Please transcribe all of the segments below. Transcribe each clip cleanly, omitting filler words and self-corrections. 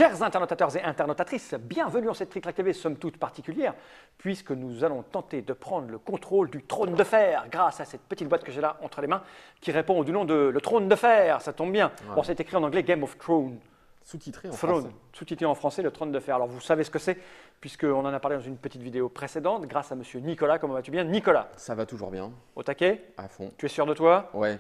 Chers internautateurs et internautatrices, bienvenue en cette Trick TV somme toute particulière, puisque nous allons tenter de prendre le contrôle du trône de fer grâce à cette petite boîte que j'ai là entre les mains, qui répond du nom de le trône de fer, ça tombe bien. Ouais. Bon, c'est écrit en anglais Game of Thrones. Sous-titré en Throne, français. sous-titré en français, le trône de fer. Alors vous savez ce que c'est, puisqu'on en a parlé dans une petite vidéo précédente, grâce à monsieur Nicolas. Comment vas-tu bien, Nicolas? Ça va toujours bien, Au taquet? à fond. Tu es sûr de toi? Ouais,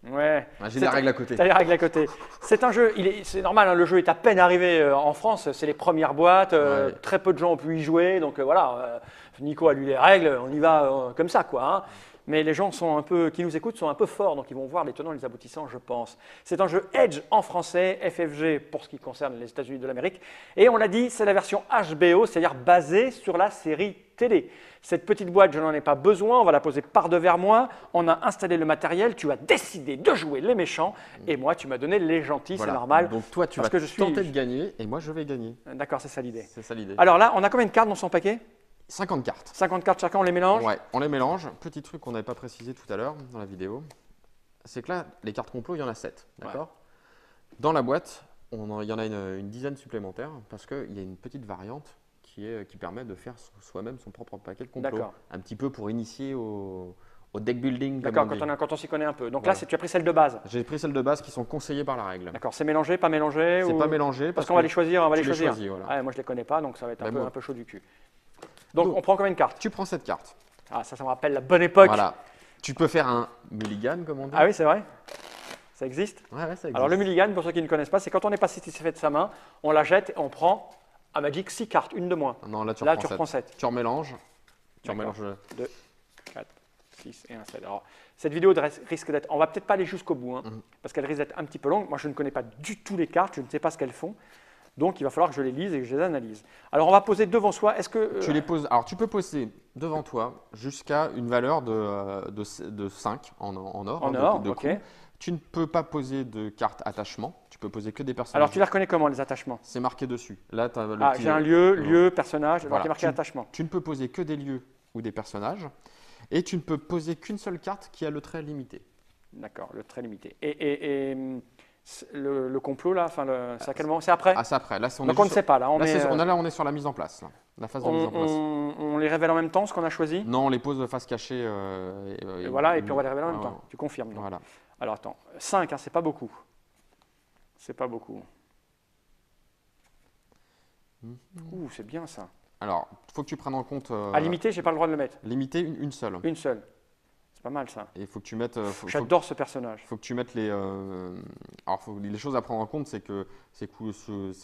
Ouais. j'ai des règles à côté. T'as les règles à côté. C'est un jeu, c'est normal, hein, le jeu est à peine arrivé en France, c'est les premières boîtes, Ouais. très peu de gens ont pu y jouer, donc voilà, Nico a lu les règles, on y va comme ça quoi. Hein. Mais les gens qui nous écoutent sont un peu forts, donc ils vont voir les tenants et les aboutissants, je pense. C'est un jeu Edge en français, FFG pour ce qui concerne les États-Unis de l'Amérique. Et on l'a dit, c'est la version HBO, c'est-à-dire basée sur la série télé. Cette petite boîte, je n'en ai pas besoin, on va la poser par devers moi. On a installé le matériel, tu as décidé de jouer les méchants, et moi, tu m'as donné les gentils, Voilà. c'est normal. Donc toi, tu parce vas que je suis- tenter de gagner et moi, je vais gagner. D'accord, c'est ça l'idée. C'est ça l'idée. Alors là, on a combien de cartes dans son paquet? 50 cartes. 50 cartes chacun, on les mélange? Ouais, on les mélange. Petit truc qu'on n'avait pas précisé tout à l'heure dans la vidéo, c'est que là, les cartes complot, il y en a 7. D'accord. Dans la boîte, il y en a une dizaine supplémentaires parce qu'il y a une petite variante qui permet de faire soi-même son propre paquet de complot. D'accord. Un petit peu pour initier au deck building. comme D'accord, on dit. quand on s'y connaît un peu. Donc Voilà. là, tu as pris celle de base. J'ai pris celles de base qui sont conseillées par la règle. D'accord, c'est mélangé, pas mélangé? C'est ou- pas mélangé Parce qu'on va les choisir, on va tu les les choisir. choisis, voilà. Ouais, moi, je les connais pas, donc ça va être Ben, moi. un peu chaud du cul. Donc, Donc, on prend combien de cartes? Tu prends cette carte. Ah, ça me rappelle la bonne époque. Voilà. Tu peux faire un mulligan, comme on dit. Ah oui, c'est vrai? Ça existe? Ouais, ouais, ça existe. Alors, le mulligan, pour ceux qui ne connaissent pas, c'est quand on n'est pas satisfait de sa main, on la jette et on prend à Magic 6 cartes, une de moins. Non, là, tu Là, reprends tu sept. reprends 7. Tu remélanges. Tu D'accord. remélanges. 2, 4, 6 et un 7. Alors, cette vidéo risque d'être. On va peut-être pas aller jusqu'au bout, hein, parce qu'elle risque d'être un petit peu longue. Moi, je ne connais pas du tout les cartes, je ne sais pas ce qu'elles font. Donc, il va falloir que je les lise et que je les analyse. Alors, on va poser devant soi. Est-ce que. Tu les poses. Alors, tu peux poser devant toi jusqu'à une valeur de 5 en or. En hein, or, de ok. coups. Tu ne peux pas poser de cartes attachement. Tu peux poser que des personnages. Alors, tu les reconnais comment, les attachements? C'est marqué dessus. Là, tu as le Ah, petit- j'ai un lieu, personnage, alors Voilà. il est marqué attachement. Tu ne peux poser que des lieux ou des personnages. Et tu ne peux poser qu'une seule carte qui a le trait limité. D'accord, le très limité. Et le complot, là, enfin, c'est à quel moment? C'est après? Ah, c'est après. Là, Donc, on ne sait pas, là. on est sur la mise en place. Là. La phase de mise en place. On les révèle en même temps, ce qu'on a choisi? Non, on les pose face cachée. Et voilà, et puis on va les révéler en même ouais, temps. Tu confirmes, donc. Voilà. Alors, attends. 5, hein, c'est pas beaucoup. C'est pas beaucoup. Ouh, c'est bien, ça. Alors, il faut que tu prennes en compte. À limiter, j'ai pas le droit de le mettre. Limiter une seule. Une seule. C'est pas mal, ça. Et il faut que tu mettes. J'adore ce personnage. Faut que tu mettes les. Alors, les choses à prendre en compte, c'est que ces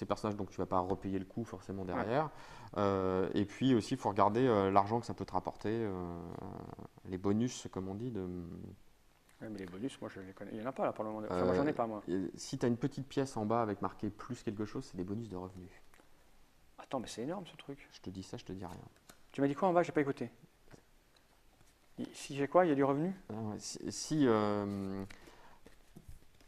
personnages, donc tu vas pas repayer le coût forcément derrière. Et puis aussi, il faut regarder l'argent que ça peut te rapporter, les bonus, comme on dit. Ouais, mais les bonus, moi, je les connais. Il n'y en a pas, là, pour le moment. Enfin, moi, j'en ai pas, moi. Si tu as une petite pièce en bas avec marqué plus quelque chose, c'est des bonus de revenus. Attends, mais c'est énorme, ce truc. Je te dis ça, je te dis rien. Tu m'as dit quoi en bas? J'ai pas écouté. Si j'ai quoi? Il y a du revenu? Ah ouais,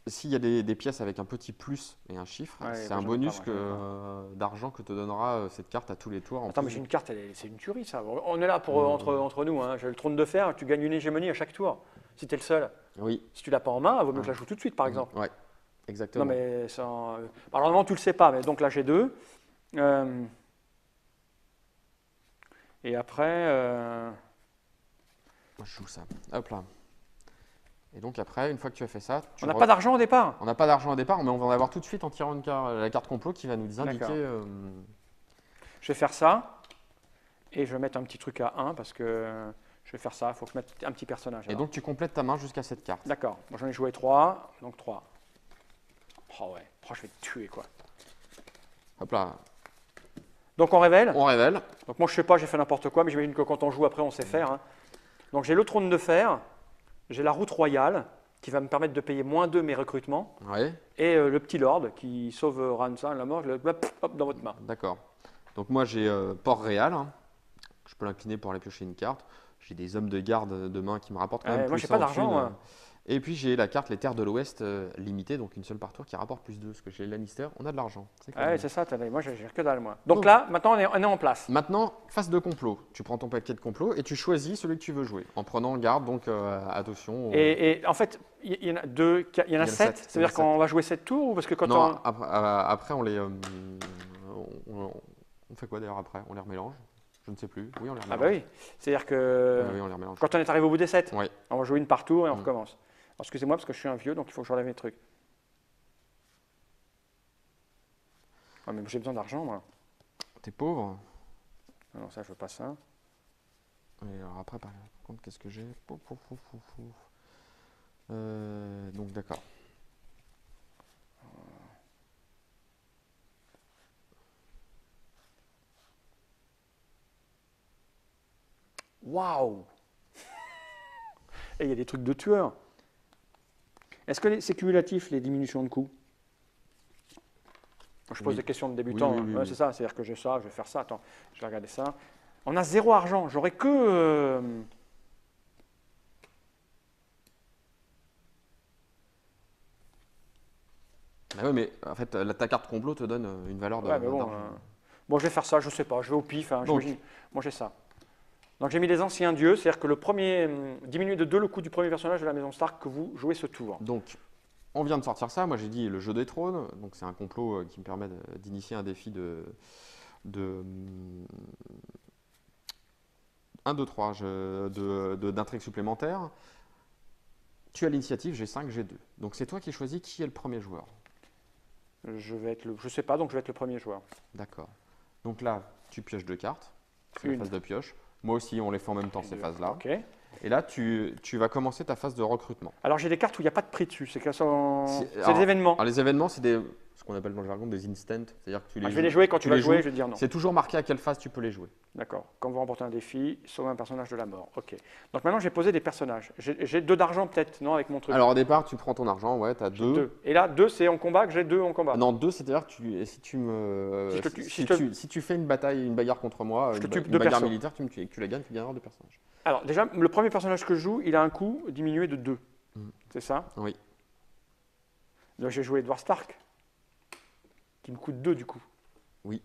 s'il y a des pièces avec un petit plus et un chiffre, Ouais, c'est bah, un j'en ai bonus pas, moi, d'argent que te donnera cette carte à tous les tours. en Attends, plus. mais j'ai une carte, c'est une tuerie, ça. On est là pour, entre nous. Hein. J'ai le trône de fer, tu gagnes une hégémonie à chaque tour. Si tu es le seul. Oui, Si tu l'as pas en main, il vaut mieux que je la joue tout de suite, par exemple. ouais, exactement. Non, mais ça. Alors, normalement, tu le sais pas, mais donc là, j'ai 2. Et après. Moi, je joue ça. Hop là. Et donc après, une fois que tu as fait ça, On n'a pas d'argent au départ. on n'a pas d'argent au départ, mais on va en avoir tout de suite en tirant la carte complot qui va nous indiquer. D'accord. Je vais faire ça. Et je vais mettre un petit truc à 1 parce que je vais faire ça. Il faut que je mette un petit personnage. Et alors. donc tu complètes ta main jusqu'à cette carte. D'accord. Moi, j'en ai joué 3. Donc 3. Oh ouais. Oh, je vais te tuer, quoi. Hop là, Donc on révèle. on révèle. Donc moi je sais pas, j'ai fait n'importe quoi, mais j'imagine que quand on joue après on sait faire. Hein. Donc j'ai le trône de fer, j'ai la route royale qui va me permettre de payer -2 mes recrutements, Ouais, et le petit lord qui sauve Ransa, la mort, hop, dans votre main. d'accord. Donc moi j'ai Port-Réal. je peux l'incliner pour aller piocher une carte. J'ai des hommes de garde de main qui me rapportent quand même Moi, plus j'ai pas en d'argent, thunes. moi. Et puis j'ai la carte Les Terres de l'Ouest limitée, donc une seule par tour qui rapporte +2. Parce que chez les Lannister, on a de l'argent. C'est quand Ouais, même- c'est ça, moi, j'ai que dalle, moi. Donc Donc, là, maintenant, on est en place. Maintenant, phase de complot. Tu prends ton paquet de complot et tu choisis celui que tu veux jouer. En prenant garde, donc attention. Et en fait, il y en a deux, il y en a sept. sept, Ça veut dire qu'on va jouer 7 tours ou parce que quand Non, on. après, on les. On fait quoi d'ailleurs après? On les remélange? Je ne sais plus. Oui, on les remélange. Ah bah oui. C'est-à-dire que Oui, on les remélange. quand on est arrivé au bout des 7, Oui. on va jouer une par tour et on recommence. Alors, excusez-moi parce que je suis un vieux, donc il faut que je relève mes trucs. Ah, mais j'ai besoin d'argent, moi. T'es pauvre. Ah non, ça, je veux pas ça. Et alors après, par contre, qu'est-ce que j'ai? Donc d'accord. Waouh! Et il y a des trucs de tueurs. Est-ce que c'est cumulatif, les diminutions de coûts? Je pose Oui. des questions de débutant. Oui, oui, oui, Ouais, oui. c'est ça, c'est-à-dire que j'ai ça, je vais faire ça. Attends, je vais regarder ça. On a 0 argent. J'aurais que. Ah oui, mais en fait, ta carte complot te donne une valeur Ouais, mais bon, d'argent. bon, je vais faire ça, je sais pas, je vais au pif. Hein, Donc. j'imagine. Moi, j'ai ça. Donc, j'ai mis les anciens dieux, c'est-à-dire que le premier diminue de 2 le coût du premier personnage de la maison Stark que vous jouez ce tour. Donc, on vient de sortir ça. Moi, j'ai dit le jeu des trônes. Donc, c'est un complot qui me permet d'initier un défi de 1, 2, 3 d'intrigue supplémentaire. Tu as l'initiative, j'ai 5, j'ai 2. Donc, c'est toi qui choisis qui est le premier joueur. Je sais pas, donc je vais être le premier joueur. D'accord. Donc là, tu pioches 2 cartes. C'est la Une. phase de pioche. Moi aussi, on les fait en même temps, ces Deux. phases-là. Ok. Et là, tu vas commencer ta phase de recrutement. Alors, j'ai des cartes où il n'y a pas de prix dessus, c'est qu'elles sont. C'est Alors- des événements. Alors, les événements, c'est ce qu'on appelle dans le jargon des instants. C'est-à-dire que tu les Je vais les jouer quand tu vas jouer, je vais te dire non. C'est toujours marqué à quelle phase tu peux les jouer. D'accord. Quand vous remportez un défi, sauvez un personnage de la mort. Ok. Donc maintenant, j'ai posé des personnages. J'ai 2 d'argent peut-être, non, avec mon truc. Alors, au départ, tu prends ton argent, ouais, tu as 2. 2. Et là, 2, c'est en combat que j'ai 2 en combat. Non, 2, c'est-à-dire que si tu me. Si je te tue- si si je te- si tu fais une bataille, une bagarre contre moi, Je te une, tue une deux bagarre persos. militaire, tu me tues et que tu la gagnes, tu gagneras 2 personnages. Alors, déjà, le premier personnage que je joue, il a un coût diminué de 2. Mm. C'est ça? Oui. Donc, j'ai joué Edward Stark, qui me coûte 2 du coup. Oui.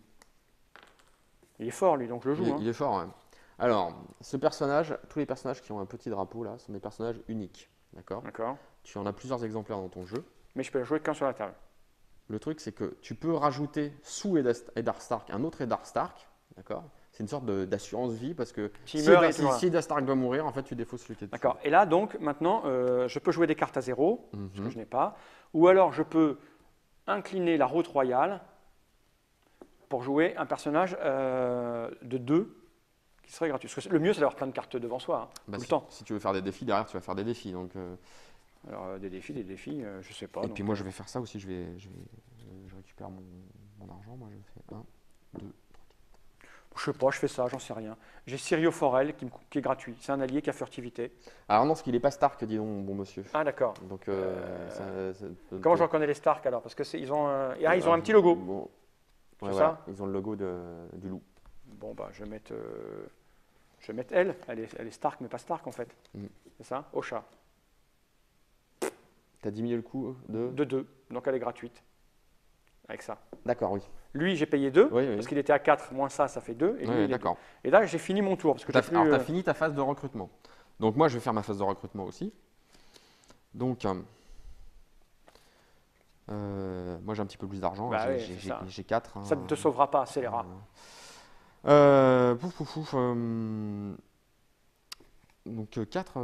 Il est fort, lui, donc je le joue. Il est fort, ouais. Alors, ce personnage, tous les personnages qui ont un petit drapeau là, sont des personnages uniques. D'accord? D'accord. Tu en as plusieurs exemplaires dans ton jeu. Mais je peux le jouer qu'un sur la table. Le truc, c'est que tu peux rajouter sous Eddard Stark un autre Eddard Stark. D'accord? C'est une sorte d'assurance vie parce que S'il si meurt, il est Eddard, toujours là. si Eddard Stark doit mourir, en fait, tu défausses celui qui est dessus. D'accord. Et là, donc, maintenant, je peux jouer des cartes à 0, ce que Mhm. je n'ai pas. Ou alors, je peux incliner la route royale pour jouer un personnage de 2 qui serait gratuit. Parce que le mieux, c'est d'avoir plein de cartes devant soi, hein, Bah, tout le si, temps. si tu veux faire des défis, derrière, tu vas faire des défis. Donc, Alors, des défis, je sais pas. et donc, puis moi, je vais faire ça aussi. Je récupère mon argent. Moi, je fais 1, 2. je sais pas, je fais ça, j'en sais rien. J'ai Sirio Forel qui est gratuit. C'est un allié qui a furtivité. Alors non, parce qu'il n'est pas Stark, dis donc, bon monsieur. Ah, d'accord. Donc, Comment je reconnais les Stark alors? Parce que ils ont un petit logo. Bon, C'est ouais, ça voilà, ils ont le logo du loup. Bon, bah, je vais mettre elle. Elle est Stark, mais pas Stark en fait. Mm. C'est ça? Au chat. T'as diminué le coût de. De 2. Donc elle est gratuite. Avec ça. D'accord, oui. Lui, j'ai payé 2. Oui, oui. Parce qu'il était à 4, moins ça fait 2. Et, lui, Oui, il est d'accord. 2. Et là, j'ai fini mon tour. Parce que j'ai plus, Alors, tu as fini ta phase de recrutement. Donc, moi, je vais faire ma phase de recrutement aussi. Donc, moi, j'ai un petit peu plus d'argent. Bah oui, c'est ça. J'ai 4. ça ne te sauvera pas, c'est les rats. Donc 4,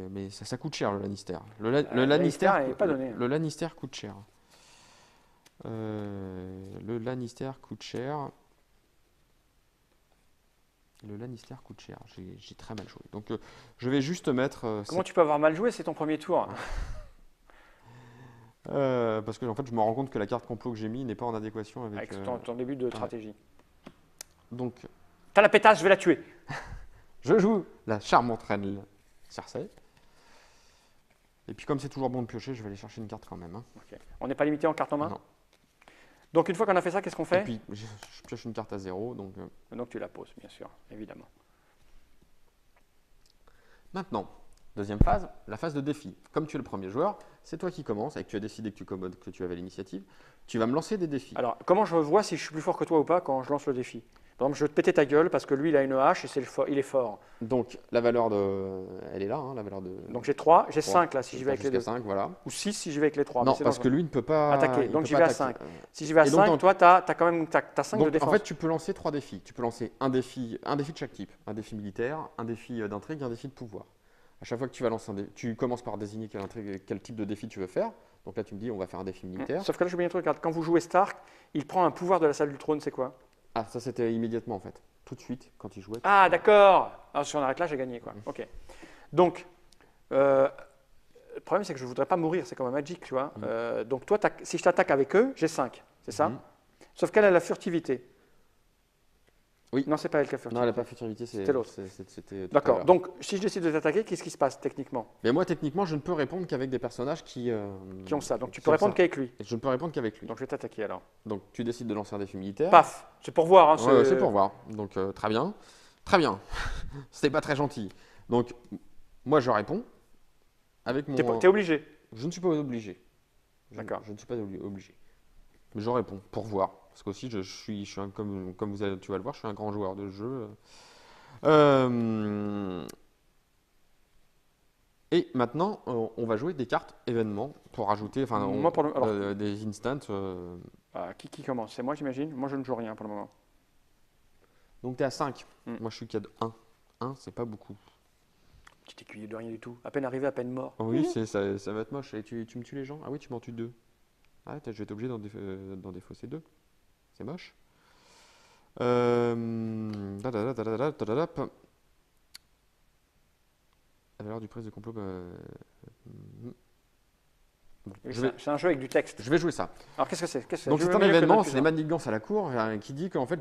mais ça coûte cher le Lannister. Le Le Lannister n'est pas donné. le Lannister coûte cher. Le Lannister coûte cher. Le Lannister coûte cher. J'ai très mal joué. Donc je vais juste mettre. Comment tu peux avoir mal joué? C'est ton premier tour. Parce que en fait, je me rends compte que la carte complot que j'ai mis n'est pas en adéquation avec. Avec ton début de stratégie. Donc, T'as la pétasse, je vais la tuer. je joue la charmante reine Cersei. Et puis, comme c'est toujours bon de piocher, je vais aller chercher une carte quand même. Hein. Ok. On n'est pas limité en carte en main? Non. Donc une fois qu'on a fait ça, qu'est-ce qu'on Et fait? puis, je pioche une carte à 0. Donc tu la poses, bien sûr, évidemment. Maintenant, deuxième phase, la phase de défi. Comme tu es le premier joueur, c'est toi qui commences et que tu as décidé que tu avais l'initiative. Tu vas me lancer des défis. Alors, comment je vois si je suis plus fort que toi ou pas quand je lance le défi? Par exemple, je vais te péter ta gueule parce que lui, il a une hache et il est fort. Donc, la valeur de. Elle est là, hein, la valeur de. Donc j'ai 3, j'ai 3. 5 là si j'y vais avec les Jusqu'à deux. 5, voilà. Ou 6 si j'y vais avec les 3. Non, parce que lui, il ne peut pas. Attaquer. il Donc peut j'y pas vais à attaquer. 5. Si j'y vais à Et donc, 5, toi, tu as quand même 5 de donc, défense. en fait, tu peux lancer 3 défis. Tu peux lancer un défi de chaque type. Un défi militaire, un défi d'intrigue, un défi de pouvoir. À chaque fois que tu vas lancer un défi, tu commences par désigner quel type de défi tu veux faire. Donc là, tu me dis, on va faire un défi militaire. Sauf que là, je veux bien un truc. Regarde, quand vous jouez Stark, il prend un pouvoir de la salle du trône, c'est quoi? Ah, ça, c'était immédiatement, en fait. Tout de suite, quand il jouait. Ah, d'accord. Alors si on arrête là, j'ai gagné, quoi. Ok. Donc, le problème, c'est que je ne voudrais pas mourir. C'est comme un Magic, tu vois. Donc, toi, si je t'attaque avec eux, j'ai 5. C'est ça? Sauf qu'elle a la furtivité. Oui. Non, c'est pas elle qui a furtivité. Non, elle n'a pas furtivité, C'était l'autre. C'était tout à D'accord. l'heure. Donc, si je décide de t'attaquer, qu'est-ce qui se passe techniquement? Mais moi, techniquement, je ne peux répondre qu'avec des personnages qui Qui ont ça. Donc, tu qui peux ont répondre ça. qu'avec lui. Et je ne peux répondre qu'avec lui. Donc, je vais t'attaquer alors. Donc, tu décides de lancer un défi militaire. Paf. C'est pour voir. Hein, Ouais, c'est pour voir. Donc, très bien. Très bien. C'était pas très gentil. Donc, moi, je réponds avec mon. T'es obligé. Je ne suis pas obligé. D'accord. Je ne suis pas obligé. Mais je réponds pour voir. Parce qu'aussi, je suis comme tu vas le voir, je suis un grand joueur de jeu. Et maintenant, on va jouer des cartes événements pour rajouter Moi, des instants. Qui commence? C'est moi, j'imagine. Moi, je ne joue rien pour le moment. Donc, tu es à 5. Mm. Moi, je suis qu'à 1. 1, c'est pas beaucoup. Petit écuyer de rien du tout. À peine arrivé, à peine mort. Oui, ça va être moche. Et tu me tues les gens? Ah oui, tu m'en tues 2. Ah, je vais être obligé d'en défausser 2. C'est moche. La valeur du prix de complot. C'est un jeu avec du texte. Je vais jouer ça. Alors, qu'est-ce que c'est? Donc, c'est un événement, c'est les manigances à la cour qui dit qu'en fait,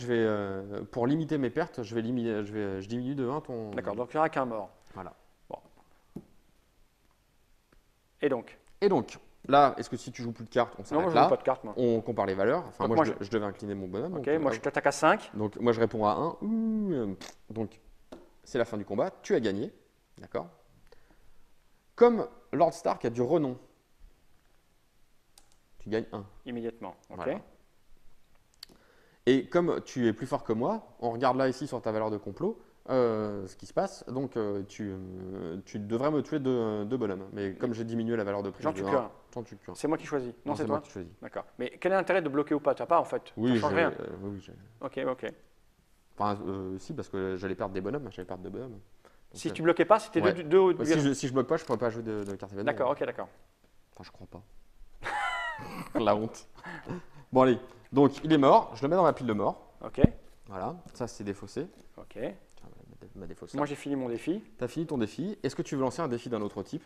pour limiter mes pertes, je diminue de 1 ton. D'accord, donc il n'y aura qu'un mort. Voilà. Bon. Et donc? Là, est-ce que si tu joues plus de cartes, on Non, s'arrête moi, je là? joue pas de cartes, moi. On compare les valeurs. Enfin, Donc, moi, moi, je devais incliner mon bonhomme. Ok, donc, moi, je t'attaque à 5. Donc, moi, je réponds à 1. Donc, c'est la fin du combat. Tu as gagné. D'accord? Comme Lord Stark a du renom, tu gagnes 1. Immédiatement. Ok. Voilà. Et comme tu es plus fort que moi, on regarde là ici sur ta valeur de complot, ce qui se passe. Donc, tu devrais me tuer 2 bonhommes. Mais comme j'ai diminué la valeur de prix J'en de tue 1, qu'un. j'en tue qu'un. C'est moi qui choisis. Non, c'est moi toi? qui choisis. D'accord. Mais quel est l'intérêt de bloquer ou pas? Tu n'as pas, en fait. Oui, Ça change rien. oui, Ok. enfin, si, parce que j'allais perdre des bonhommes. Donc, Si tu bloquais pas, c'était ouais. deux Si je bloque pas, je pourrais pas jouer de carte événement. D'accord, ok, d'accord. Enfin, je crois pas. La honte. Bon, allez. Donc, il est mort. Je le mets dans ma pile de mort. Ok, Voilà. Ça, c'est défaussé. ok. Tiens, ma défausse. Moi, j'ai fini mon défi. Tu as fini ton défi. Est-ce que tu veux lancer un défi d'un autre type?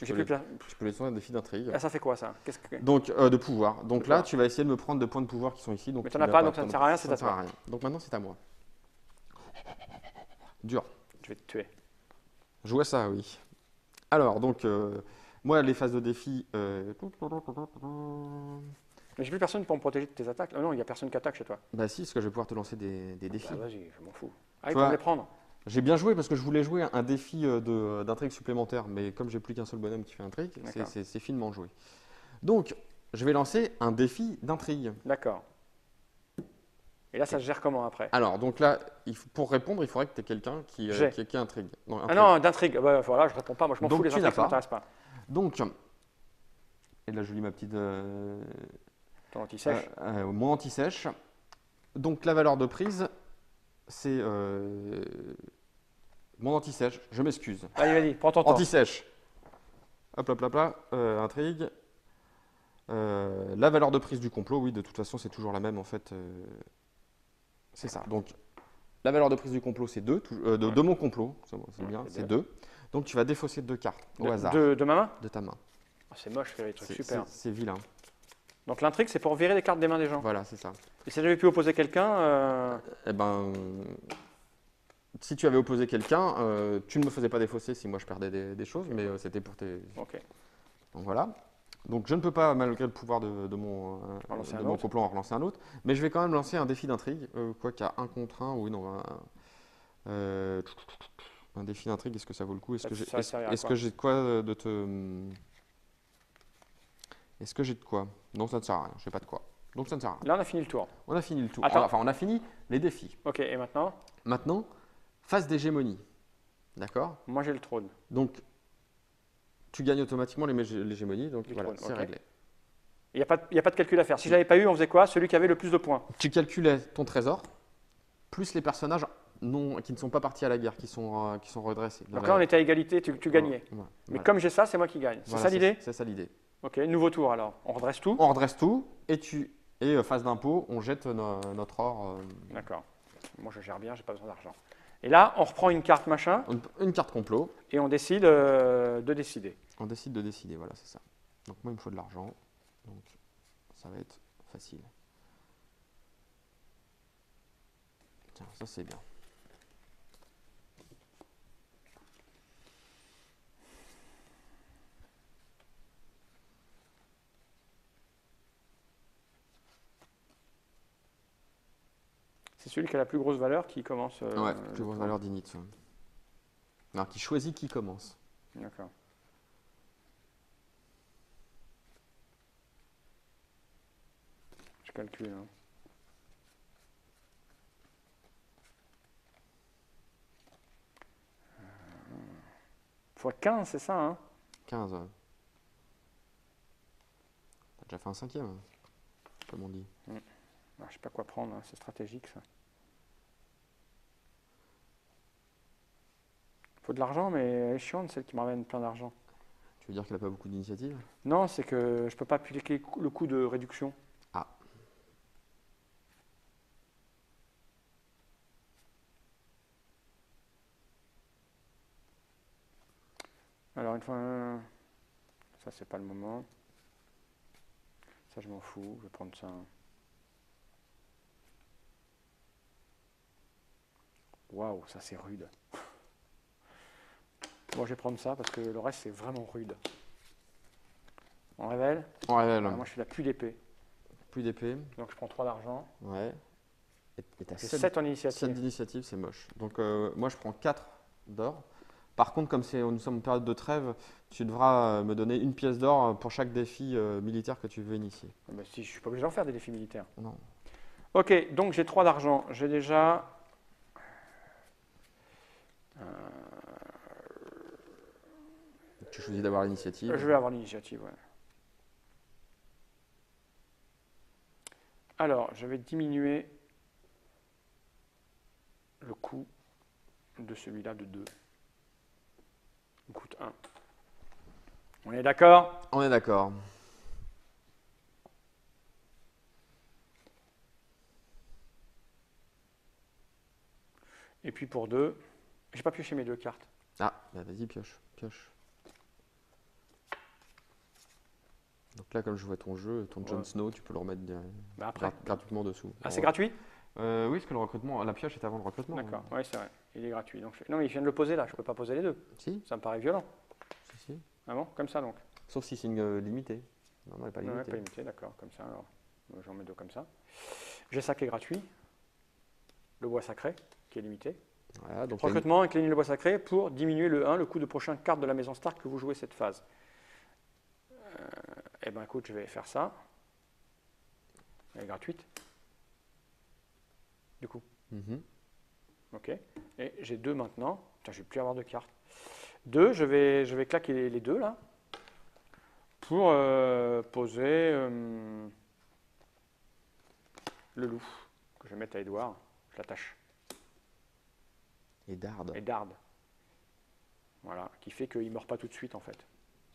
J'ai plus plein. Tu peux lancer un défi d'intrigue. Ah, ça fait quoi, ça? Donc, de pouvoir. Donc là, pouvoir. tu vas essayer de me prendre des points de pouvoir qui sont ici. Donc Mais tu t'en as l'as pas, donc ça ne sert à rien, c'est ça à ne sert à toi. rien. Donc maintenant, c'est à moi. Dur. Je vais te tuer. Je vois ça, oui. Alors, donc, moi, les phases de défi. Mais j'ai plus personne pour me protéger de tes attaques. Non, il n'y a personne qui attaque chez toi. Bah, si, parce que je vais pouvoir te lancer des défis. Bah, vas-y, je m'en fous. Ah, Tu ils vois, vont me les prendre. J'ai bien joué parce que je voulais jouer un défi d'intrigue supplémentaire, mais comme j'ai plus qu'un seul bonhomme qui fait intrigue, D'accord. c'est finement joué. Donc, je vais lancer un défi d'intrigue. D'accord. Et là, ça se gère comment après? Alors, donc là, pour répondre, il faudrait que tu aies quelqu'un qui intrigue. Non, Ah intrigue. non, d'intrigue. Bah, voilà, je réponds pas. Moi, je m'en Donc, fous, les tu intrigues, n'as ça pas. m'intéresse pas. Donc, et là, je lis ma petite. Ton anti-sèche. Mon anti-sèche. Donc, la valeur de prise, c'est. Mon anti-sèche, je m'excuse. Allez, vas-y, prends ton temps. Anti-sèche. Hop, hop, hop, là. Intrigue. La valeur de prise du complot, oui, de toute façon, c'est toujours la même en fait. C'est ça. Donc, la valeur de prise du complot, c'est 2. De mon complot, c'est bien, c'est 2. Donc, tu vas défausser 2 cartes au hasard De ma main? de ta main. Oh, c'est moche, faire des trucs super. C'est vilain. Donc l'intrigue, c'est pour virer les cartes des mains des gens. Voilà, c'est ça. Et si j'avais pu opposer quelqu'un, Eh ben, si tu avais opposé quelqu'un, tu ne me faisais pas défausser si moi je perdais des choses, mais c'était pour tes. ok. Donc voilà. Donc je ne peux pas, malgré le pouvoir de mon, En lancer un de mon autre. complot, en relancer un autre. Mais je vais quand même lancer un défi d'intrigue. Quoi qu'il y a un contre un, oui, non. Euh, un défi d'intrigue, est-ce que ça vaut le coup? Est-ce que j'ai Ça va servir à est-ce quoi? que j'ai de quoi de te. Est-ce que j'ai de quoi? Non, ça ne sert à rien. Je n'ai pas de quoi. Donc ça ne sert à rien. Là, on a fini le tour. On a fini le tour. Attends. Enfin, on a fini les défis. Ok, et maintenant, Maintenant, phase d'hégémonie. D'accord? moi j'ai le trône. Donc, tu gagnes automatiquement l'hégémonie. Donc Du voilà, trône, c'est ok. réglé. Il n'y a pas de calcul à faire. Si je l'avais pas eu, on faisait quoi? Celui qui avait le plus de points. Tu calculais ton trésor, plus les personnages qui ne sont pas partis à la guerre, qui sont redressés. Donc là, on était à égalité, tu gagnais. Voilà, Mais voilà. comme j'ai ça, c'est moi qui gagne. C'est Voilà, ça l'idée? C'est ça l'idée. Ok, nouveau tour alors. On redresse tout? On redresse tout et phase d'impôt, on jette notre or. D'accord. Moi, je gère bien, j'ai pas besoin d'argent. Et là, on reprend une carte machin Une carte complot. et on décide de décider. On décide de décider, voilà, c'est ça. Donc moi, il me faut de l'argent. Donc ça va être facile. Tiens, ça c'est bien. C'est celui qui a la plus grosse valeur qui commence. Ouais, le plus grosse tour. valeur d'init. Alors, qui choisit qui commence. D'accord. Je calcule. Hein. Fois 15, c'est ça, hein? 15. T'as déjà fait un cinquième, hein, comme on dit. Ah, je sais pas quoi prendre, hein, c'est stratégique ça. Faut de l'argent, mais elle est chiante celle qui me ramène plein d'argent. Tu veux dire qu'elle n'a pas beaucoup d'initiative? Non, c'est que je peux pas appliquer le coût de réduction. Ah. Alors une fois, ça c'est pas le moment. Ça je m'en fous, je vais prendre ça. Waouh, ça c'est rude. Bon, je vais prendre ça parce que le reste c'est vraiment rude. On révèle? On révèle. Moi je suis la plus d'épée, Plus d'épée. donc je prends 3 d'argent. Ouais. Et t'as J'ai 7 7 en initiative. d'initiative, c'est moche. Donc moi, je prends 4 d'or. Par contre, comme nous sommes en période de trêve, tu devras me donner une pièce d'or pour chaque défi militaire que tu veux initier. Ah bah si, je suis pas obligé d'en faire des défis militaires. Non. Ok, donc j'ai 3 d'argent. J'ai déjà. Tu choisis d'avoir l'initiative. Je vais avoir l'initiative, ouais. Alors, je vais diminuer le coût de celui-là de 2. Il coûte 1. On est d'accord? On est d'accord. Et puis pour 2, j'ai pas pioché mes 2 cartes. Ah, bah vas-y, pioche. Pioche. Donc là, comme je vois ton jeu, ton Jon Ouais. Snow, tu peux le remettre Bah après. gratuitement dessous. Ah, c'est gratuit? Oui, parce que le recrutement, la pioche est avant le recrutement. D'accord, oui, c'est vrai. Il est gratuit. Donc non, mais il vient de le poser là, je peux pas poser les 2. Si, Ça me paraît violent. si. Ah bon? Comme ça donc? Sauf si c'est une limitée. Non, elle n'est pas Ouais, limitée. pas limité, d'accord, comme ça alors. J'en mets 2 comme ça. J'ai ça qui est gratuit. Le bois sacré, qui est limité. Voilà, donc il y a une- Recrutement, incliner le bois sacré pour diminuer le 1, le coût de prochaine carte de la maison Stark que vous jouez cette phase. Eh ben écoute, je vais faire ça. Elle est gratuite. Du coup, Mhm. ok. Et j'ai 2 maintenant. Putain, je ne vais plus avoir de cartes. 2, je vais claquer les 2 là. Pour poser le loup. Que je vais mettre à Edouard. Je l'attache. Et Darde. Et Darde. Voilà, qui fait qu'il ne meurt pas tout de suite en fait.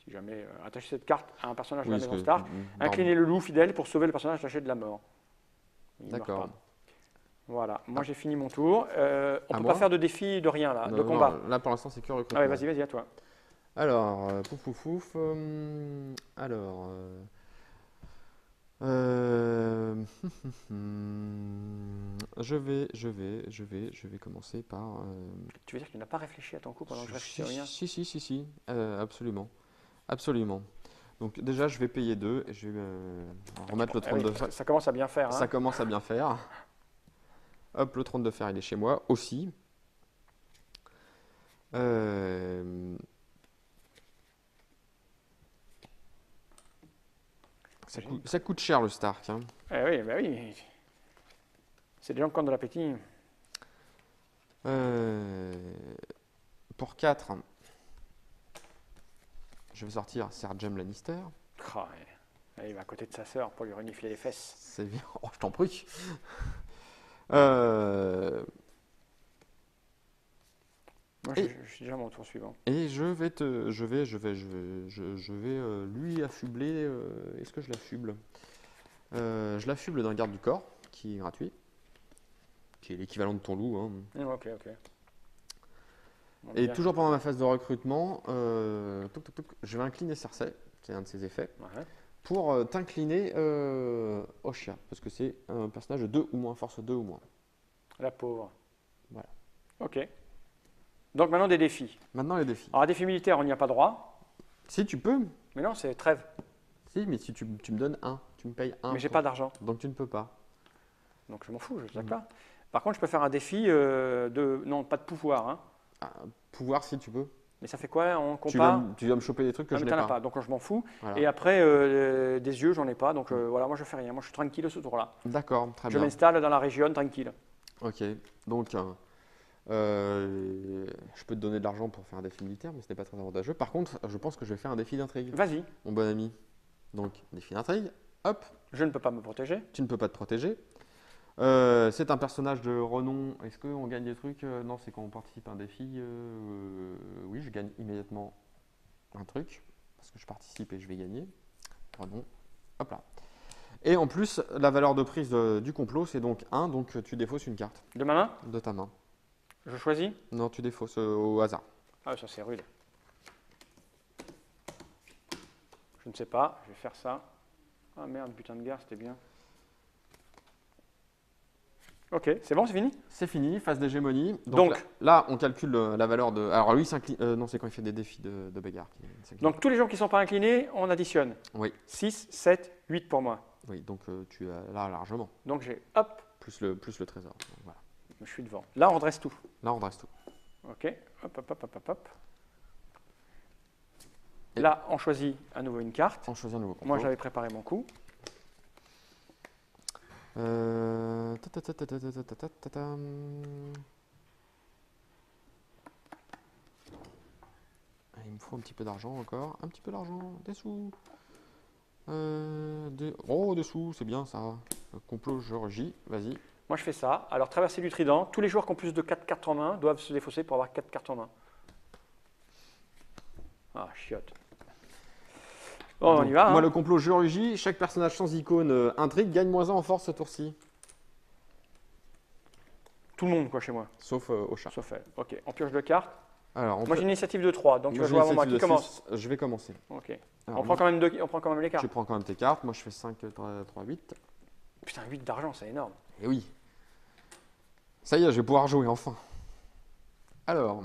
Si jamais attacher cette carte à un personnage de la maison Stark, incliner le loup fidèle pour sauver le personnage attaché de la mort. Il meurt D'accord. pas. Voilà, moi j'ai fini mon tour. On ne peut moi pas faire de défi de rien là, Non, de non, combat. là, pour l'instant, c'est que Ah recrutement. ouais, vas-y, à toi. Alors, pouf, pouf, pouf. Alors. Je vais commencer par. Tu veux dire que tu n'as pas réfléchi à ton coup pendant que je réfléchis à rien? Si, absolument. Absolument. Donc déjà, je vais payer 2 et je vais remettre le Ah 30 oui, de fer. ça commence à bien faire. Hein. Ça commence à bien faire. Hop, le 30 de fer, il est chez moi aussi. Euh, ça coûte cher le Stark. Hein. Oui, bah oui. C'est des gens qui ont de l'appétit. Pour 4, je vais sortir Ser Jaime Lannister. Oh, ouais. Il va à côté de sa sœur pour lui renifler les fesses. C'est bien. Oh, je t'en prie. Euh, Moi, Et- je suis déjà à mon tour suivant. Et je vais lui affubler. Est-ce que je l'affuble Je l'affuble d'un garde du corps qui est gratuit, qui est l'équivalent de ton loup. Hein. Ok, ok. Bon, Et bien. toujours pendant ma phase de recrutement, je vais incliner Cersei, c'est un de ses effets, Ouais. pour t'incliner Osha, parce que c'est un personnage de 2 ou moins, force 2 ou moins. La pauvre. Voilà. Ok. Donc maintenant des défis. Maintenant les défis. Alors, défi militaire, on n'y a pas droit. Si tu peux, Mais non, c'est trêve. si, mais si tu me donnes 1, tu me payes 1. Mais j'ai pas d'argent. Donc tu ne peux pas. Donc je m'en fous, je sais pas. Par contre, je peux faire un défi de. Non, pas de pouvoir. Hein. Ah, pouvoir si tu peux. Mais ça fait quoi on Tu vas, compare tu vas me choper des trucs que Ah, je mais n'ai t'en as pas. pas, donc je m'en fous. Voilà. Et après, des yeux, j'en ai pas. Donc voilà, moi je fais rien. Moi je suis tranquille ce tour-là. D'accord, très Je bien. m'installe dans la région tranquille. Ok, donc je peux te donner de l'argent pour faire un défi militaire, mais ce n'est pas très avantageux. Par contre, je pense que je vais faire un défi d'intrigue, Vas-y, mon bon ami. Donc, défi d'intrigue, hop, je ne peux pas me protéger. tu ne peux pas te protéger. C'est un personnage de renom. Est-ce qu'on gagne des trucs Non, c'est quand on participe à un défi. Oui, je gagne immédiatement un truc, parce que je participe et je vais gagner. Renom, hop là. Et en plus, la valeur de prise du complot, c'est donc 1, donc tu défausses une carte De ma main, de ta main. je choisis. Non, tu défausses au hasard. Ah, ça c'est rude. Je ne sais pas, je vais faire ça. Ah merde, butin de guerre, c'était bien. Ok, c'est bon, c'est fini. C'est fini, phase d'hégémonie. Donc. Là, on calcule la valeur de. Alors lui, il s'incline. Non, c'est quand il fait des défis de bagarre. qu'il s'incline. Donc tous les gens qui ne sont pas inclinés, on additionne. Oui, 6, 7, 8 pour moi. oui, donc tu as là largement. Donc j'ai, hop, Plus le trésor. Donc, voilà. je suis devant. Là, on dresse tout. Là, on dresse tout. Ok, hop, hop, hop, hop, hop, hop. Là, on choisit à nouveau une carte. On choisit un nouveau complot. Moi, j'avais préparé mon coup. Il me faut un petit peu d'argent encore. Un petit peu d'argent, des sous. Oh, des sous, c'est bien ça. Complot Géorgie, vas-y. Moi, je fais ça. Alors, traversée du Trident. Tous les joueurs qui ont plus de 4 cartes en main doivent se défausser pour avoir 4 cartes en main. Ah, chiotte. Bon, on y va. Moi, Hein. le complot Géorgie, chaque personnage sans icône intrigue gagne -1 en force ce tour-ci. Tout le monde, quoi, chez moi. Sauf au chat. Sauf elle. Ok, on pioche 2 cartes. Alors, Moi, j'ai une initiative de 3, donc tu vas jouer avant moi. Qui commence? Je vais commencer. Ok. Alors, On prend quand même les cartes. tu prends quand même tes cartes. Moi, je fais 5, 3, 8. Putain, 8 d'argent, c'est énorme. Et oui. Ça y est, je vais pouvoir jouer enfin. Alors.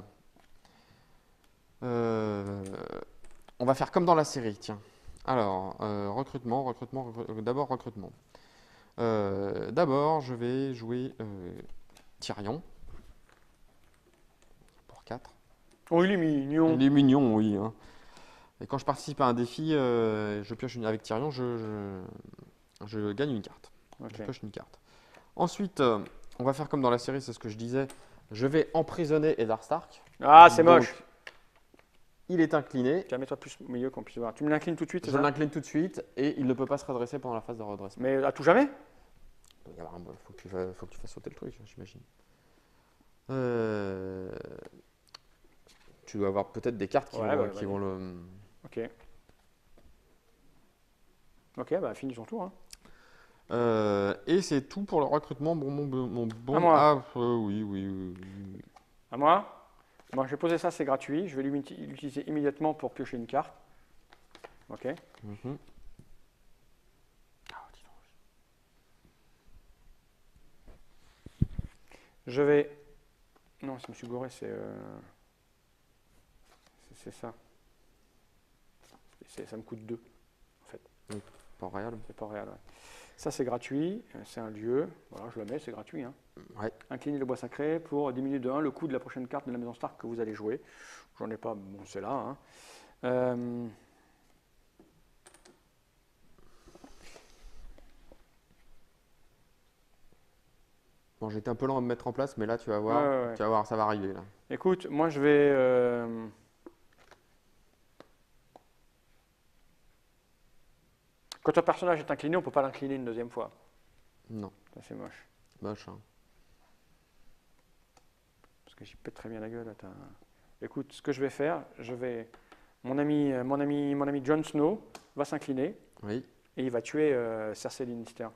On va faire comme dans la série, tiens. Alors, recrutement. D'abord, recrutement. D'abord, je vais jouer Tyrion. Pour 4. Oh, il est mignon. Il est mignon, oui. Hein. Et quand je participe à un défi, je pioche avec Tyrion, je gagne une carte. Ok. Je pioche une carte. Ensuite, on va faire comme dans la série, c'est ce que je disais. Je vais emprisonner Eddard Stark. Ah, c'est Donc, moche. Il est incliné. Tiens, mets-toi plus au milieu qu'on puisse voir. Tu me l'inclines tout de suite, c'est Je ça? l'incline tout de suite et il ne peut pas se redresser pendant la phase de redressement. Mais à tout jamais? Il faut que tu fasses sauter le truc, j'imagine. Tu dois avoir peut-être des cartes qui vont le. Ok. Ok, bah finis ton tour. Hein. Et c'est tout pour le recrutement. Mon bon. À moi. Ah, oui. À moi? Bon, je vais poser ça, c'est gratuit. Je vais l'utiliser immédiatement pour piocher une carte. Ok. Mhm. Je vais. Non, je me suis gouré, c'est ça. Ça me coûte 2. Port-Royal. C'est Port-Royal, ouais. Ça, c'est gratuit. C'est un lieu. Voilà, je le mets, c'est gratuit. Hein. Ouais. Incliner le bois sacré pour diminuer de 1 le coût de la prochaine carte de la maison Stark que vous allez jouer. J'en ai pas, bon, c'est là. Hein. Bon, j'étais un peu lent à me mettre en place, mais là, tu vas voir, Ouais. tu vas voir, ça va arriver là. Écoute, moi je vais. Quand un personnage est incliné, on ne peut pas l'incliner une deuxième fois. Non, Ça, c'est moche. moche. Hein. Parce que j'y pète très bien la gueule. Attends. Écoute, ce que je vais faire, mon ami Jon Snow va s'incliner Oui. et il va tuer Cersei Lannister.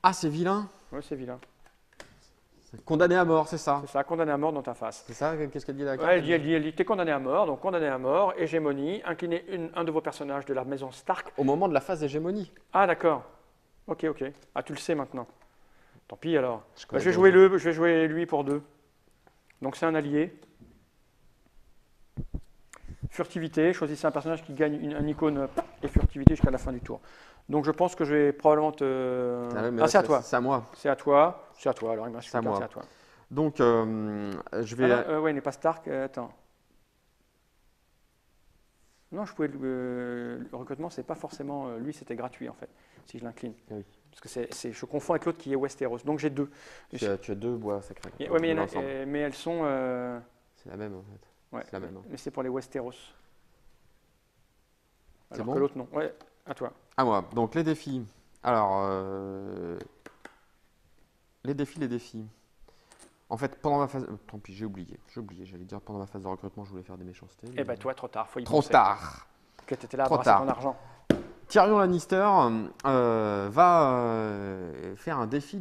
Ah, c'est vilain. Ouais, c'est vilain. Condamné à mort, c'est ça. C'est ça, condamné à mort dans ta face. C'est ça, qu'est-ce qu'elle dit là? Ouais, elle dit, t'es condamné à mort, donc condamné à mort, hégémonie, incliner un de vos personnages de la maison Stark. Au moment de la phase d'hégémonie. Ah d'accord. Ok. Ah tu le sais maintenant. Tant pis alors. Je Je vais jouer lui pour 2. Donc c'est un allié. Furtivité, choisissez un personnage qui gagne une icône et furtivité jusqu'à la fin du tour. Donc je pense que je vais probablement te... Ah, ouais, mais Ah là, c'est à toi. C'est à moi. C'est à toi. C'est à toi, alors il me reste C'est à une carte, moi. c'est à toi. Donc, je vais. Ah non, ouais, il n'est pas Stark, attends. Non, je pouvais le recrutement, c'est pas forcément... lui, c'était gratuit en fait, si je l'incline. Oui. Parce que je confonds avec l'autre qui est Westeros. Donc j'ai 2. Tu as 2 bois sacrés. Ouais, mais, mais elles sont... C'est la même en fait. ouais, C'est la même. Hein. mais c'est pour les Westeros. C'est Alors bon que l'autre, non. Ouais, à toi. À moi. Donc, les défis. Alors, les défis. En fait, pendant ma phase. Tant pis, j'ai oublié. J'allais dire pendant ma phase de recrutement, je voulais faire des méchancetés. Eh ben toi, trop tard. Faut y Trop penser. tard. Que tu étais là à Trop brasser tard. ton argent. Tyrion Lannister va faire un défi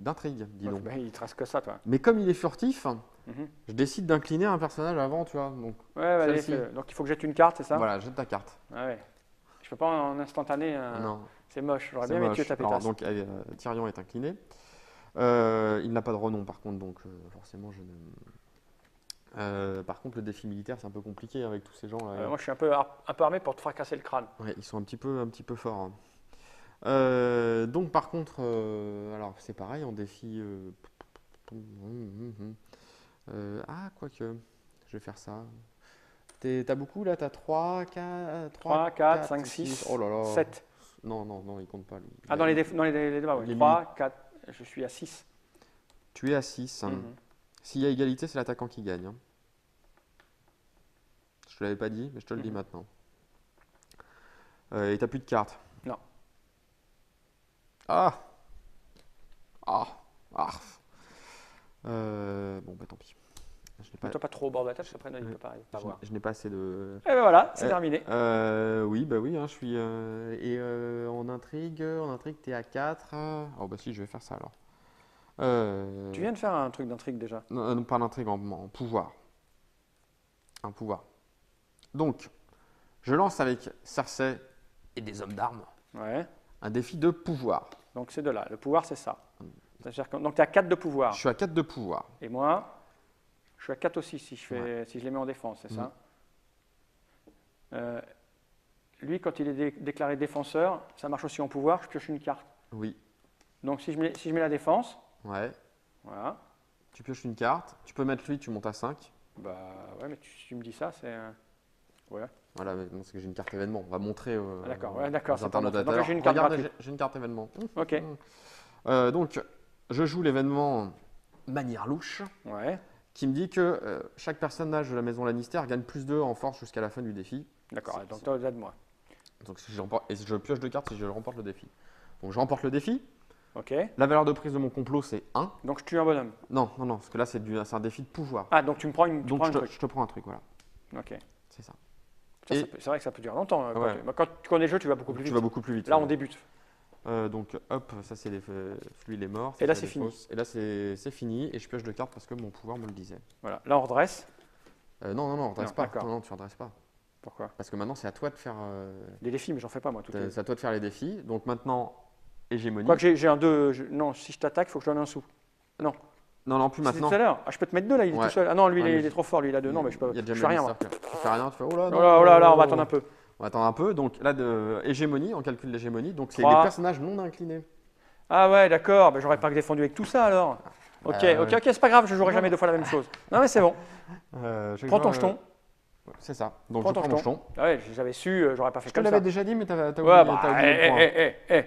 d'intrigue, dis Ouais, donc. ben, il te reste que ça, toi. Mais comme il est furtif, Mhm. je décide d'incliner un personnage avant, tu vois. Donc, Ouais, bah, allez, celle-ci. fais-le. Donc il faut que jette une carte, c'est ça? voilà, jette ta carte. Ah ouais. Je peux pas en instantané. Non, C'est moche. J'aurais c'est bien aimé moche. tuer ta Alors, pétasse. donc, Tyrion est incliné. Il n'a pas de renom, par contre, donc forcément, je ne. Par contre, le défi militaire, c'est un peu compliqué avec tous ces gens là. Moi, je suis un peu armé pour te fracasser le crâne. Ouais, ils sont un petit peu forts. Hein. Donc, par contre, alors c'est pareil en défi. Quoique, je vais faire ça. T'as beaucoup là, t'as 3, 4, 5, 6, Oh là là. 7. Non, il compte pas lui. Ah, dans les débats, oui. Les 3, 4, je suis à 6. Tu es à 6. S'il y a égalité, c'est l'attaquant qui gagne. Hein. Je te l'avais pas dit, mais je te le dis maintenant. Et t'as plus de cartes. Non. Ah. Bon, bah tant pis. Je n'ai pas, Toi, pas trop au bord de la table, parce qu'après, non, il peut pas voir. je n'ai pas assez de. Et ben voilà, c'est terminé. Oui, bah oui, hein, je suis. En intrigue, t'es à 4. Oh, bah si, je vais faire ça alors. Tu viens de faire un truc d'intrigue déjà. Non, pas l'intrigue, en pouvoir. Un pouvoir. Donc, je lance avec Cersei et des hommes d'armes Ouais. un défi de pouvoir. Donc c'est de là. Le pouvoir, c'est ça. Donc tu as 4 de pouvoir. Je suis à 4 de pouvoir. Et moi, je suis à 4 aussi si je les mets en défense, c'est ça? Lui, quand il est déclaré défenseur, ça marche aussi en pouvoir, je pioche une carte. Oui. Donc si je mets la défense, Ouais. voilà. Tu pioches une carte. Tu peux mettre lui, tu montes à 5. Bah ouais, mais tu me dis ça, c'est... Ouais. Voilà, mais non, c'est que j'ai une carte événement. On va montrer D'accord, ouais, d'accord, aux c'est pas montré. internautes. Donc, j'ai une carte Regarde, gratuite. j'ai une carte événement. Ok. Donc, je joue l'événement manière louche, Ouais, qui me dit que chaque personnage de la maison Lannister gagne plus 2 en force jusqu'à la fin du défi. d'accord. Donc tu as au-delà de moi. Donc, si je remporte, et je pioche 2 cartes si je remporte le défi. Donc, je remporte le défi. Ok. La valeur de prise de mon complot, c'est 1. Donc je tue un bonhomme. Non, parce que là, c'est un défi de pouvoir. Ah, donc tu me prends un Donc, truc. je te prends un truc, voilà. Ok. C'est ça. Ça, Et- c'est vrai que ça peut durer longtemps. Ouais. Quand tu connais le jeu, tu vas beaucoup plus Tu vite. vas beaucoup plus vite. Là, ouais. on débute. Donc, hop, ça, c'est lui, il est mort. Et là, Ça, c'est les fini. fausses. Et là, c'est fini. Et je pioche 2 cartes parce que mon pouvoir me le disait. Voilà. Là, on redresse. Non, on redresse Non, pas. d'accord. Non, tu redresses pas. Pourquoi? Parce que maintenant, c'est à toi de faire. Les défis, mais j'en fais pas moi. C'est à toi de faire les défis. Donc maintenant, hégémonie. Quoique j'ai un 2. Non, si je t'attaque, il faut que je donne un sou. Non. Non, plus C'était maintenant. tout à l'heure. Ah, je peux te mettre 2 là, il est Ouais. tout seul. Ah non, lui, Ouais, mais il est trop fort, lui, il a 2. Non, mais je Il y a déjà fais rien. Moi. Tu fais rien, tu fais oh là, Oh là, on va attendre un peu. On attend un peu. Donc là, de hégémonie, on calcule l'hégémonie. Donc c'est les 3. personnages non inclinés. Ah ouais, d'accord. Ben, j'aurais pas défendu avec tout ça alors. Ok, Ouais. ok, c'est pas grave, je jouerai jamais deux fois la même chose. Non mais c'est bon. Prends ton jeton. C'est ça. Donc Prends je ton prends mon jeton. jeton. Ah ouais, j'avais su, j'aurais pas fait Je te comme ça. l'avais déjà dit, mais t'as oublié, Ouais, bah, t'as oublié le point.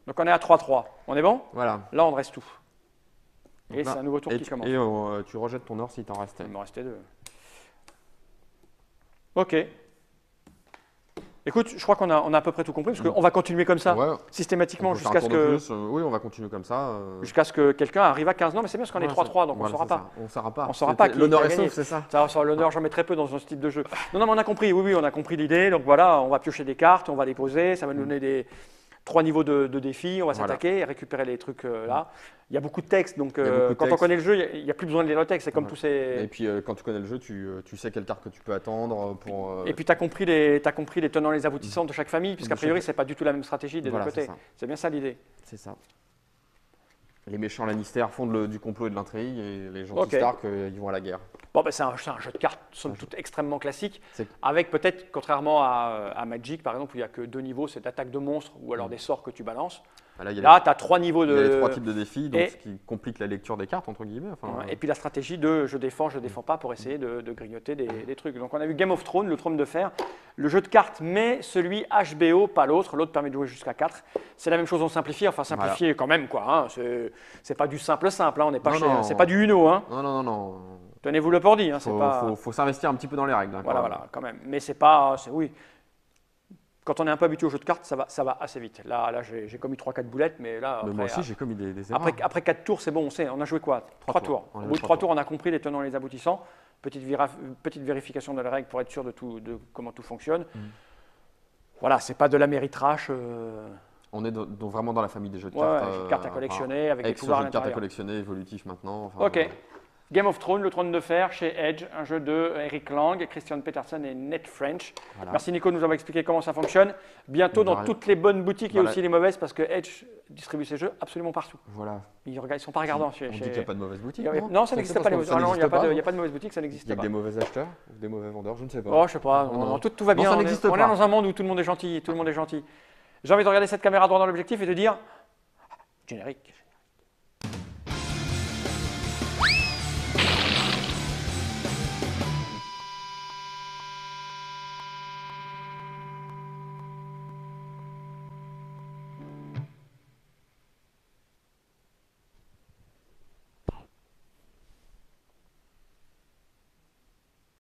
Donc on est à 3-3. On est bon? Voilà. Là, on reste tout. Donc Et là, c'est un nouveau tour et qui tu- commence. Et tu rejettes ton or s'il t'en restait. Il m'en restait 2. Ok. Écoute, je crois qu'on a à peu près tout compris, parce qu'on va continuer comme ça, Ouais. systématiquement, On peut faire un jusqu'à ce tour de que, plus. Oui, on va continuer comme ça. quelqu'un arrive à 15. Non, mais c'est bien parce qu'on est 3-3, donc on ne saura pas. On saura pas. On saura pas qui L'honneur a est gagné. sauf, c'est ça. Ça sera l'honneur, j'en mets très peu dans ce type de jeu. Non, non, mais on a compris, oui, on a compris l'idée. Donc voilà, on va piocher des cartes, on va les poser, ça va nous donner 3 niveaux de défis, on va Voilà. s'attaquer et récupérer les trucs là. Il y a beaucoup de texte, donc Il y a beaucoup de quand on texte. connaît le jeu, il n'y a plus besoin de lire le texte. C'est comme Ouais. tous ces. Et puis quand tu connais le jeu, tu sais quelle carte que tu peux attendre pour. Et puis tu as compris les tenants et les aboutissants de chaque famille, puisqu'a De priori, chaque- c'est pas du tout la même stratégie des deux Voilà, côtés. c'est ça. C'est bien ça l'idée. C'est ça. Les méchants Lannister font du complot et de l'intrigue, et les gentils Ok. Stark, ils vont à la guerre. Bon, ben, c'est un jeu de cartes, somme toute extrêmement classique, C'est- avec peut-être, contrairement à Magic par exemple, où il n'y a que 2 niveaux, c'est d'attaque de monstres ou alors des sorts que tu balances. Là, il y a Là, tu as 3 niveaux il y a les de. 3 types de défis, donc et- ce qui complique la lecture des cartes, entre guillemets. Enfin, Ouais, et puis la stratégie de je défends pas pour essayer de grignoter des trucs. Donc on a vu Game of Thrones, le trône de fer, le jeu de cartes, mais celui HBO, pas l'autre. L'autre permet de jouer jusqu'à 4. C'est la même chose, on simplifie, enfin simplifié quand même, quoi. Hein. C'est pas du simple, hein. On n'est pas Non, chez. non. C'est pas du Uno, hein. Non. Tenez-vous le pour dit, hein. C'est pas. Faut s'investir un petit peu dans les règles. hein, Voilà, quand même. voilà, quand même. Mais c'est pas. Oui. Quand on est un peu habitué au jeu de cartes, ça va assez vite. Là j'ai commis 3-4 boulettes, mais là. Mais après, moi aussi, j'ai commis des erreurs. après 4 tours, c'est bon, on sait. On a joué quoi 3 tours. On a Au joué bout de 3 3 tours, on a compris les tenants et les aboutissants. Petite vérification de la règle pour être sûr de comment tout fonctionne. Voilà, c'est pas de la méritrache. On est vraiment dans la famille des jeux de Ouais, cartes. jeux de cartes à collectionner avec des Avec ce pouvoirs à jeu de cartes à l'intérieur. collectionner, évolutif maintenant. enfin, Ok. Game of Thrones, le trône de fer chez Edge, un jeu de Eric Lang, Christian Peterson et Ned French. Voilà. Merci Nico de nous avoir expliqué comment ça fonctionne. Bientôt dans Voilà. toutes les bonnes boutiques et Voilà. aussi les mauvaises parce que Edge distribue ses jeux absolument partout. Voilà. Ils ne sont pas regardants On chez. dit qu'il n'y a pas de mauvaise boutique. Non, ça n'existe pas. Les mauvaises. Ah non, il n'y a, il pas de mauvaise boutique, ça n'existe y a que pas. des mauvais acheteurs ou des mauvais vendeurs, je ne sais pas. Oh, je sais pas. Non, Non, non. tout va Non, bien. ça On est- n'existe on est pas. dans un monde où tout le monde est gentil. Tout le monde est gentil. J'ai envie de regarder cette caméra droit dans l'objectif et de dire générique.